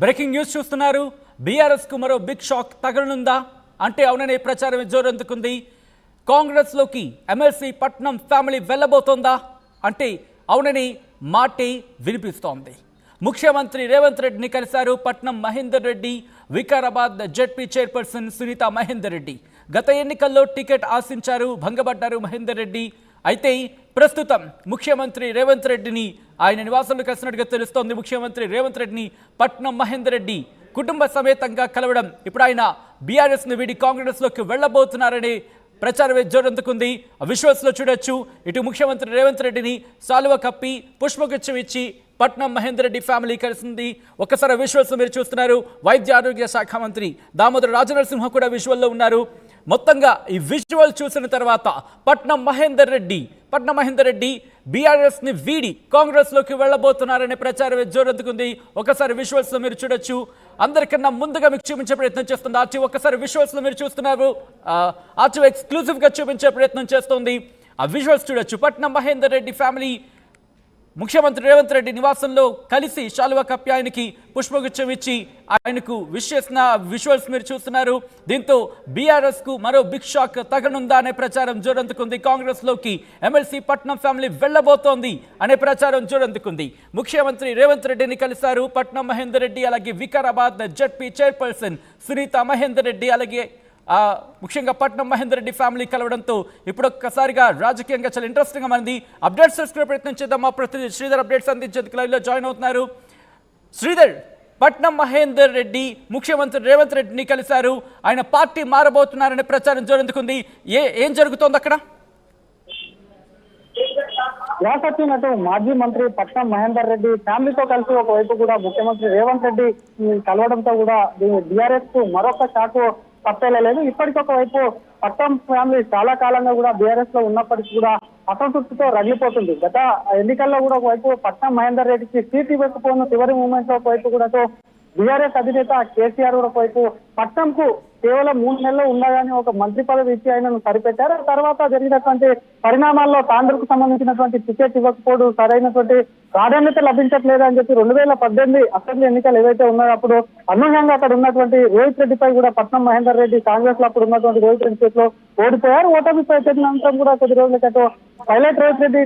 Breaking news చూస్తున్నారు. BRS కు మరో బిగ్ షాక్ తగలనుందా అంటే అవుననే ప్రచారం జోరందుకుంది. కాంగ్రెస్ లోకి ఎమ్మెల్సీ పట్నం ఫ్యామిలీ వెళ్ళబోతోందా అంటే అవునని మాటే వినిపిస్తోంది. ముఖ్యమంత్రి రేవంత్ రెడ్డిని కలిశారు పట్నం మహేందర్ రెడ్డి, వికారాబాద్ జెడ్పీ చైర్పర్సన్ సునీత మహేందర్ రెడ్డి. గత ఎన్నికల్లో టికెట్ ఆశించారు, భంగపడ్డారు మహేందర్ రెడ్డి. అయితే ప్రస్తుతం ముఖ్యమంత్రి రేవంత్ రెడ్డిని ఆయన నివాసంలో కలిసినట్టుగా తెలుస్తోంది. ముఖ్యమంత్రి రేవంత్ రెడ్డిని పట్నం మహేందర్ రెడ్డి కుటుంబ సమేతంగా కలవడం, ఇప్పుడు ఆయన బీఆర్ఎస్ ను వీడి కాంగ్రెస్ లోకి వెళ్లబోతున్నారని ప్రచారం జోరందుకుంది. విజువల్స్ లో చూడొచ్చు. ఇటు ముఖ్యమంత్రి రేవంత్ రెడ్డిని సాలువ కప్పి పుష్పగుచ్చం ఇచ్చి పట్నం మహేందర్ రెడ్డి ఫ్యామిలీ కలిసింది. ఒక్కసారి విజువల్స్ మీరు చూస్తున్నారు. వైద్య ఆరోగ్య శాఖ మంత్రి దామోదర రాజనరసింహ కూడా విజువల్లో ఉన్నారు. మొత్తంగా ఈ విజువల్ చూసిన తర్వాత పట్నం మహేందర్ రెడ్డి బీఆర్ఎస్ ని వీడి కాంగ్రెస్ లోకి వెళ్లబోతున్నారనే ప్రచారం జోరందుకుంది. ఒకసారి విజువల్స్ లో మీరు చూడొచ్చు. అందరికన్నా ముందుగా మీకు చూపించే ప్రయత్నం చేస్తుంది ఆర్టీవీ. ఒక్కసారి విజువల్స్ లో మీరు చూస్తున్నారు. ఆర్టీవీ ఎక్స్క్లూజివ్ గా చూపించే ప్రయత్నం చేస్తోంది. ఆ విజువల్స్ చూడొచ్చు. పట్నం మహేందర్ రెడ్డి ఫ్యామిలీ ముఖ్యమంత్రి రేవంత్ రెడ్డి నివాసంలో కలిసి శాలువ కప్పి ఆయనకి పుష్పగుచ్చం ఇచ్చి ఆయనకు విష్ చేసిన విజువల్స్ మీరు చూస్తున్నారు. దీంతో బీఆర్ఎస్ కు మరో బిగ్ షాక్ తగనుందా అనే ప్రచారం జోరందుకుంది. కాంగ్రెస్ లోకి ఎమ్మెల్సీ పట్నం ఫ్యామిలీ వెళ్లబోతోంది అనే ప్రచారం జోరందుకుంది. ముఖ్యమంత్రి రేవంత్ రెడ్డిని కలిశారు పట్నం మహేందర్ రెడ్డి, అలాగే వికారాబాద్ జెడ్పీ చైర్పర్సన్ సునీత మహేందర్ రెడ్డి, అలాగే ముఖ్యంగా పట్నం మహేందర్ రెడ్డి ఫ్యామిలీ కలవడంతో ఇప్పుడు ఒక్కసారిగా రాజకీయంగా చాలా ఇంట్రెస్టింగ్ గా మంది అప్డేట్స్ తెలుసుకునే ప్రయత్నం చేద్దాం. మా ప్రతినిధి శ్రీధర్ అప్డేట్స్ అందించేందుకు లైవ్ లో జాయిన్ అవుతున్నారు. శ్రీధర్, పట్నం మహేందర్ రెడ్డి ముఖ్యమంత్రి రేవంత్ రెడ్డిని కలిశారు, ఆయన పార్టీ మారబోతున్నారనే ప్రచారం జోరందుకుంది. ఏం జరుగుతోంది అక్కడ? యాసత్యనటు మాజీ మంత్రి పట్నం మహేందర్ రెడ్డి ఫ్యామిలీతో కలిసి ఒకవైపు కూడా ముఖ్యమంత్రి రేవంత్ రెడ్డి కలవడంతో కూడా బీఆర్ఎస్ కు మరొక షాకు తప్పేలేదు. ఇప్పటికొక వైపు పట్నం ఫ్యామిలీ చాలా కాలంగా కూడా బీఆర్ఎస్ లో ఉన్నప్పటికీ కూడా అసంతృప్తితో రగిలిపోతుంది. గత ఎన్నికల్లో కూడా ఒకవైపు పట్నం మహేందర్ రెడ్డికి సీట్ ఇవ్వకపోయిన చివరి మూమెంట్ లో ఒకవైపు కూడా బీఆర్ఎస్ అధినేత కేసీఆర్ కూడా ఒకవైపు పట్నంకు కేవలం 3 నెలలు ఉండగానే ఒక మంత్రి పదవి ఇచ్చి ఆయనను సరిపెట్టారు. ఆ తర్వాత జరిగినటువంటి పరిణామాల్లో తాండ్రకు సంబంధించినటువంటి టికెట్ ఇవ్వకపోవడం, సరైనటువంటి ప్రాధాన్యత లభించట్లేదు అని చెప్పి 2018 అసెంబ్లీ ఎన్నికలు ఏవైతే ఉన్నాయో అప్పుడు అనూహ్యంగా అక్కడ ఉన్నటువంటి రోహిత్ రెడ్డిపై కూడా పట్నం మహేందర్ రెడ్డి కాంగ్రెస్ లో అప్పుడు ఉన్నటువంటి రోహిత్ రెడ్డి చేతిలో ఓడిపోయారు. ఓటమిపై అనంతరం కూడా కొద్ది రోజుల క్రితం పైలట్ రోహిత్ రెడ్డి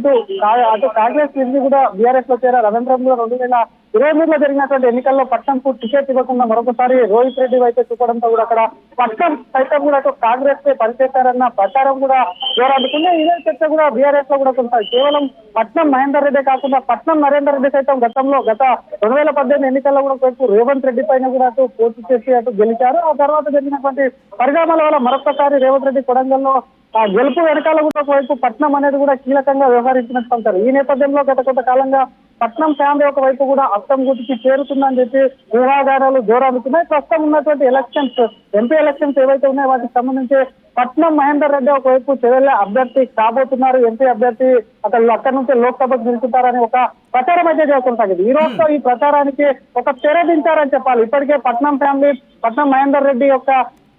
అటు కాంగ్రెస్ తిరిగి కూడా బీఆర్ఎస్ లో చేరారు. అనంతరం కూడా 2023లో జరిగినటువంటి ఎన్నికల్లో పట్నంకు టికెట్ ఇవ్వకుండా మరొకసారి రోహిత్ రెడ్డి వైపు చూపడంతో కూడా అక్కడ పట్నం సైతం కూడా కాంగ్రెస్ పై పనిచేశారన్న ప్రచారం కూడా జోరందుకుంది. ఇదే చర్చ కూడా బీఆర్ఎస్ లో కూడా కొనసాగింది. కేవలం పట్నం మహేందర్ రెడ్డి కాకుండా పట్నం నరేందర్ రెడ్డి సైతం గత 2018 ఎన్నికల్లో కూడా వైపు రేవంత్ రెడ్డి పైన కూడా పోటీ చేసి గెలిచారు. ఆ తర్వాత జరిగినటువంటి పరిణామాల వల్ల మరొకసారి రేవంత్ రెడ్డి కొడంగల్లో ఆ గెలుపు వెనకాల కూడా ఒకవైపు పట్నం అనేది కూడా కీలకంగా వ్యవహరించినట్టు అంటారు. ఈ నేపథ్యంలో గత కొంతకాలంగా పట్నం ఫ్యామిలీ ఒకవైపు కూడా అస్తం గుర్తికి చేరుతుందని చెప్పి ఊహాగానాలు జోరందుతున్నాయి. ప్రస్తుతం ఉన్నటువంటి ఎంపీ ఎలక్షన్స్ ఏవైతే ఉన్నాయో వాటికి సంబంధించి పట్నం మహేందర్ రెడ్డి ఒకవైపు చెవెళ్ళ అభ్యర్థి కాబోతున్నారు. ఎంపీ అభ్యర్థి అక్కడి నుంచి లోక్సభకు నిలుచుంటారని ఒక ప్రచారం అయితే కొనసాగింది. ఈ రోజుతో ఈ ప్రచారానికి ఒక తెరదించారని చెప్పాలి. ఇప్పటికే పట్నం మహేందర్ రెడ్డి యొక్క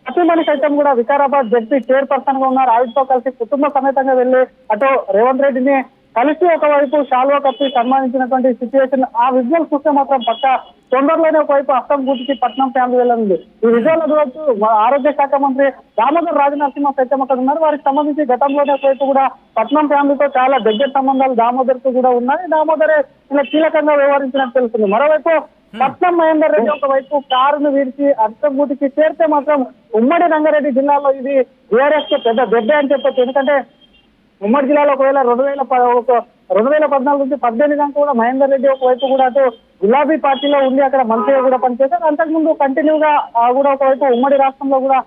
సతీమణి సైతం కూడా వికారాబాద్ జడ్పీ చైర్పర్సన్ గా ఉన్నారు. ఆవిడతో కలిసి కుటుంబ సమేతంగా వెళ్లి అటు రేవంత్ రెడ్డిని కలిసి ఒకవైపు శాలువా కప్పి సన్మానించినటువంటి సిచ్యువేషన్. ఆ విజువల్ చూస్తే మాత్రం పక్క తొందరలోనే ఒకవైపు అస్తం గుర్తికి పట్నం ఫ్యామిలీ వెళ్ళనుంది. ఈ విజువల్ చూడవచ్చు. ఆరోగ్య శాఖ మంత్రి దామోదర రాజనరసింహ సైతం అక్కడ ఉన్నారు. వారికి సంబంధించి గతంలోనే ఒకవైపు కూడా పట్నం ఫ్యామిలీతో చాలా దగ్గర సంబంధాలు దామోదర్ కు కూడా ఉన్నాయి. దామోదరే ఇలా కీలకంగా వ్యవహరించినట్టు తెలుస్తుంది. మరోవైపు పట్నం మహేందర్ రెడ్డి ఒకవైపు కారును విడిచి అర్థంగూటికి చేరితే మాత్రం ఉమ్మడి రంగారెడ్డి జిల్లాలో ఇది బీఆర్ఎస్ కు పెద్ద దెబ్బ అని చెప్పొచ్చు. ఎందుకంటే ఉమ్మడి జిల్లాలో ఒకవేళ 2014 నుంచి 18 దాకా కూడా మహేందర్ రెడ్డి ఒకవైపు కూడా గులాబీ పార్టీలో ఉండి అక్కడ మంత్రిగా కూడా పనిచేశారు. అంతకుముందు కంటిన్యూగా కూడా ఒకవైపు ఉమ్మడి రాష్ట్రంలో కూడా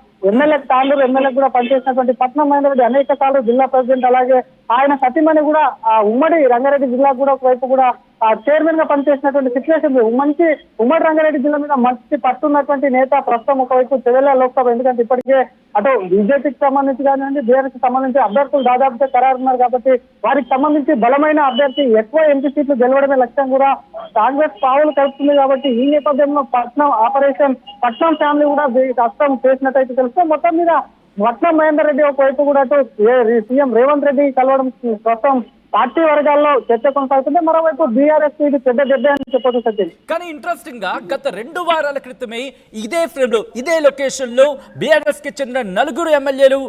తాండూరు ఎమ్మెల్యే కూడా పనిచేసినటువంటి పట్నం మహేందర్ రెడ్డి అనేక సార్లు జిల్లా ప్రెసిడెంట్, అలాగే ఆయన సతీమణి కూడా ఉమ్మడి రంగారెడ్డి జిల్లా కూడా ఒకవైపు కూడా చైర్మన్ గా పనిచేసినటువంటి సిచ్యువేషన్. ఉమ్మడి రంగారెడ్డి జిల్లా మీద మంచి పట్టున్నటువంటి నేత ప్రస్తుతం ఒకవైపు చెవెళ్ళ లోక్సభ. ఎందుకంటే ఇప్పటికే అటు బీజేపీకి సంబంధించి కానివ్వండి, బీఆర్ఎస్ కి సంబంధించి అభ్యర్థులు దాదాపుగా ఖరారున్నారు కాబట్టి వారికి సంబంధించి బలమైన అభ్యర్థి ఎక్కువ ఎంపీ సీట్లు గెలవడమే లక్ష్యం కూడా కాంగ్రెస్ పావులు కలుపుతుంది. కాబట్టి ఈ నేపథ్యంలో పట్నం ఫ్యామిలీ కూడా కష్టం చేసినట్టయితే తెలుస్తే మొత్తం మీద పట్నం మహేందర్ రెడ్డి ఒకవైపు కూడా సీఎం రేవంత్ రెడ్డి కలవడం ప్రస్తుతం పార్టీ వర్గాల్లో చర్చ కొనసాగుతుంది. మరోవైపు బీఆర్ఎస్ ఇది పెద్ద దెబ్బ అని చెప్పొచ్చు సచిన్. కానీ ఇంట్రెస్టింగ్ గా గత 2 వారాల క్రితమే ఇదే ఫ్రేమ్ లో ఇదే లొకేషన్ లో బీఆర్ఎస్ కి చెందిన 4 ఎమ్మెల్యేలు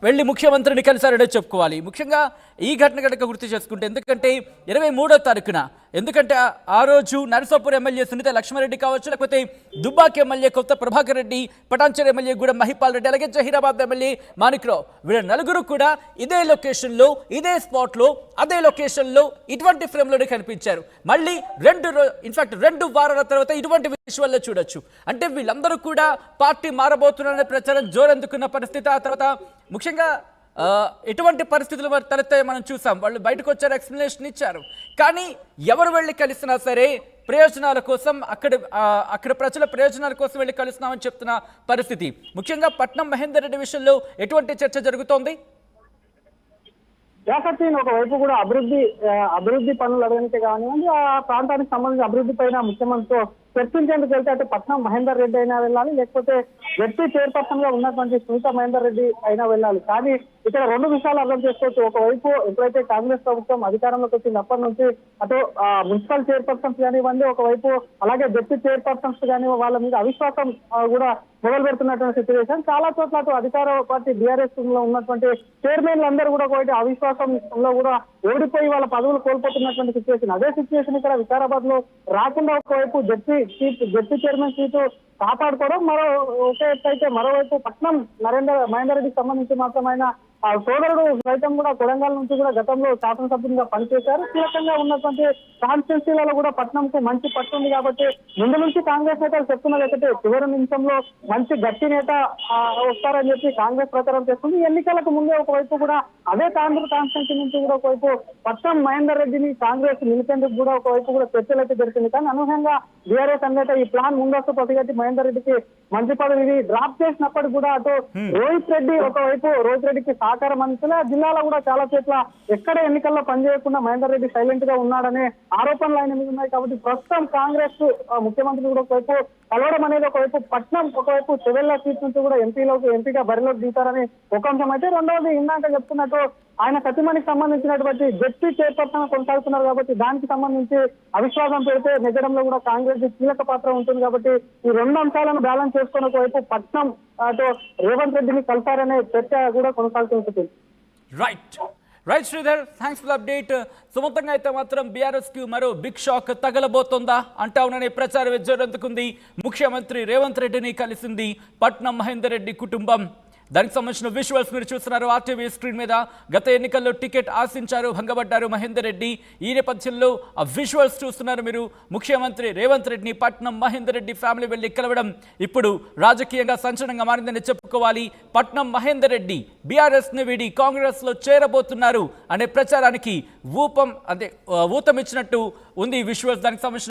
వెళ్ళి ముఖ్యమంత్రిని కలిశారనే చెప్పుకోవాలి. ముఖ్యంగా ఈ ఘటన కనుక గుర్తు చేసుకుంటే, ఎందుకంటే 23వ తారీఖున, ఎందుకంటే ఆ రోజు నరసాపూర్ ఎమ్మెల్యే సునీత లక్ష్మారెడ్డి కావచ్చు, లేకపోతే దుబ్బాకి ఎమ్మెల్యే కొత్త ప్రభాకర్ రెడ్డి, పటాన్చెరు ఎమ్మెల్యే కూడా మహిపాల్ రెడ్డి, అలాగే జహీరాబాద్ ఎమ్మెల్యే మాణిక్రావు, వీళ్ళ 4 కూడా ఇదే లొకేషన్లో ఇదే స్పాట్లో అదే లొకేషన్లో ఇటువంటి ఫ్రేమ్లోనే కనిపించారు. మళ్ళీ 2 వారాల తర్వాత ఇటువంటి విజువల్లో చూడొచ్చు. అంటే వీళ్ళందరూ కూడా పార్టీ మారబోతున్నారనే ప్రచారం జోరందుకున్న పరిస్థితి. ఆ తర్వాత ముఖ్యంగా ఎటువంటి పరిస్థితులు తలెత్తాయో మనం చూసాం. వాళ్ళు బయటకు వచ్చారు, ఎక్స్ప్లెనేషన్ ఇచ్చారు. కానీ ఎవరు వెళ్ళి కలిసినా సరే ప్రయోజనాల కోసం అక్కడ ప్రజల ప్రయోజనాల కోసం వెళ్ళి కలుస్తున్నామని చెప్తున్న పరిస్థితి. ముఖ్యంగా పట్నం మహేందర్ రెడ్డి విషయంలో ఎటువంటి చర్చ జరుగుతోంది? సచిన్, ఒకవైపు కూడా అభివృద్ధి పనులు అడగడానికి కానివ్వండి, ఆ ప్రాంతానికి సంబంధించిన అభివృద్ధి పైన ముఖ్యమంత్రితో చర్చించేందుకు వెళ్తే అటు పట్నం మహేందర్ రెడ్డి అయినా వెళ్ళాలి, లేకపోతే జడ్పీ చైర్పర్సన్ గా ఉన్నటువంటి సునీత మహేందర్ రెడ్డి అయినా వెళ్ళాలి. కానీ ఇక్కడ 2 విషయాలు అర్థం చేసుకోవచ్చు. ఒకవైపు ఎప్పుడైతే కాంగ్రెస్ ప్రభుత్వం అధికారంలోకి వచ్చింది అప్పటి నుంచి అటు మున్సిపల్ చైర్పర్సన్స్ కానివ్వండి, ఒకవైపు అలాగే జడ్పీ చైర్పర్సన్స్ కానీ వాళ్ళ మీద అవిశ్వాసం కూడా మొదలు పెడుతున్నటువంటి సిచ్యువేషన్. చాలా చోట్ల అటు అధికార పార్టీ బీఆర్ఎస్ లో ఉన్నటువంటి చైర్మన్లు అందరూ కూడా ఒకటి అవిశ్వాసంలో కూడా ఓడిపోయి వాళ్ళ పదవులు కోల్పోతున్నటువంటి సిచ్యువేషన్. అదే సిచ్యువేషన్ ఇక్కడ వికారాబాద్ లో రాకుండా ఒకవైపు జడ్పీ చైర్మన్ సీటు కాపాడుకోవడం, మరోవైపు పట్నం మహేందర్ రెడ్డికి సంబంధించి మాత్రం ఆయన సోదరుడు సైతం కూడా కొడంగల్ నుంచి కూడా గతంలో శాసనసభ్యునిగా పనిచేశారు. కీలకంగా ఉన్నటువంటి కాన్స్టిట్యున్సీలలో కూడా పట్నంకు మంచి పట్టు ఉంది. కాబట్టి ముందు నుంచి కాంగ్రెస్ నేతలు చెప్తున్నది ఒకటే, చివరి నిమిషంలో మంచి గట్టి నేత వస్తారని చెప్పి కాంగ్రెస్ ప్రచారం చేస్తుంది. ఎన్నికలకు ముందే ఒకవైపు కూడా అదే కాన్స్టిట్యున్సీ నుంచి కూడా ఒకవైపు పట్నం మహేందర్ రెడ్డిని కాంగ్రెస్ నిలిపేందుకు కూడా ఒకవైపు కూడా చర్చలు అయితే జరిగింది. కానీ అనూహ్యంగా బీఆర్ఎస్ అనేది ఈ ప్లాన్ ముందస్తు పసిగట్టి మహేందర్ రెడ్డికి మంత్రి పదవి డ్రాప్ చేసినప్పటికీ కూడా అటు రోహిత్ రెడ్డికి సహకారం అందించిన జిల్లాలో కూడా చాలా చోట్ల ఎక్కడ ఎన్నికల్లో పనిచేయకుండా మహేందర్ రెడ్డి సైలెంట్ గా ఉన్నాడనే ఆరోపణలు ఆయన మీద ఉన్నాయి. కాబట్టి ప్రస్తుతం కాంగ్రెస్ ముఖ్యమంత్రి కూడా ఒకవైపు కలవడం అనేది ఒకవైపు పట్నం ఒకవైపు చెవెళ్ల సీట్ నుంచి కూడా ఎంపీగా బరిలోకి దిగుతారని ఒక అంశం అయితే, రెండవది ఇందాక చెప్తున్నట్టు ఆయన సతీమణికి సంబంధించినటువంటి జడ్పీ చైర్పర్సన్ కొనసాగుతున్నారు. కాబట్టి దానికి సంబంధించి అవిశ్వాసం పెడితే నెగ్గడంలో కూడా కాంగ్రెస్ కీలక పాత్ర ఉంటుంది. కాబట్టి ఈ 2 అంశాలను బ్యాలెన్స్ చేసుకుని ఒకవైపు పట్నం అటు రేవంత్ రెడ్డిని కలిసారనే చర్చ కూడా కొనసాగుతుంది. Right Sridhar, thanks for update. సుమంతంగా అయితే మాత్రం బీఆర్ఎస్ కి మరో బిగ్ షాక్ తగలబోతోందా అంటే అవుననే ప్రచారం జోరందుకుంది. ముఖ్యమంత్రి రేవంత్ రెడ్డిని కలిసింది పట్నం మహేందర్ రెడ్డి కుటుంబం. దానికి సంబంధించిన విజువల్స్ మీరు చూస్తున్నారు ఆర్టీవీ స్క్రీన్ మీద. గత ఎన్నికల్లో టికెట్ ఆశించారు, భంగపడ్డారు మహేందర్ రెడ్డి. ఈ నేపథ్యంలో ఆ విజువల్స్ చూస్తున్నారు మీరు. ముఖ్యమంత్రి రేవంత్ రెడ్డిని పట్నం మహేందర్ రెడ్డి ఫ్యామిలీ వెళ్ళి కలవడం ఇప్పుడు రాజకీయంగా సంచలనంగా మారిందని చెప్పుకోవాలి. పట్నం మహేందర్ రెడ్డి బీఆర్ఎస్ ని వీడి కాంగ్రెస్ లో చేరబోతున్నారు అనే ప్రచారానికి ఊతం ఇచ్చినట్టు ఉంది ఈ విజువల్స్. దానికి సంబంధించిన